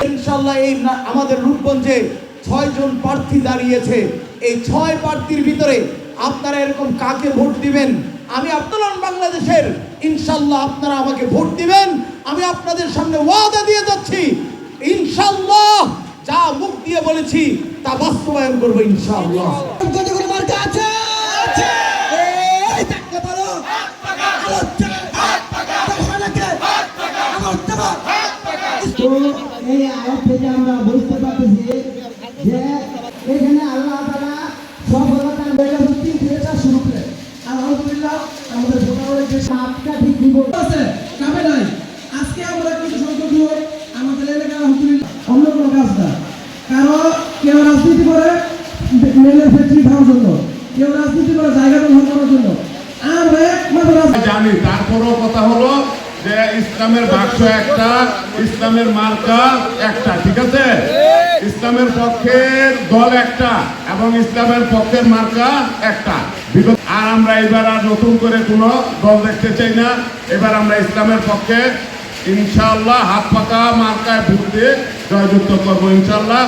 ইনশাআল্লাহ এই আমাদের রূপগঞ্জে 6 জন প্রার্থী দাঁড়িয়েছে। এই 6 প্রার্থীর ভিতরে আপনারা এরকম কাকে ভোট দিবেন? আমি আন্দোলন বাংলাদেশের, ইনশাআল্লাহ আপনারা আমাকে ভোট দিবেন। আমি আপনাদের সামনে ওয়াদা দিয়ে যাচ্ছি, ইনশাআল্লাহ যা মুখ দিয়ে বলেছি তা বাস্তবায়ন করব ইনশাআল্লাহ। তো এই আয়াত থেকে আমরা বুঝতে পারতেছি যে এখানে আল্লাহ তাআলা সফলতা তিনটা শুরু করে আলহামদুলিল্লাহ আমাদের ভোটারের যে 7টা ঠিক দিব আছে কামে নাই। আজকে আমরা কিছু সংখ্যক লোক আমাদের এলাকা আলহামদুলিল্লাহ অন্য কোনো কাজ না, কারণ কেউ রাজনীতি করে মেলের ফ্যাক্টরি খাওয়ার জন্য, কেউ রাজনীতি করে জায়গা দখল করার জন্য। আমরা একমাত্র জানি, তারপরও কথা হলো যে ইসলামের বাক্স একটা, ইসলামের মার্কা একটা, ঠিক আছে? ইসলামের পক্ষের দল একটা এবং ইসলামের পক্ষের মার্কা একটা। আর আমরা এবার আর নতুন করে কোনো দল দেখতে চাই না। এবার আমরা ইসলামের পক্ষে ইনশাআল্লাহ হাত পাকা মার্কায় ভোট দিয়ে জয়যুক্ত করবো ইনশাআল্লাহ।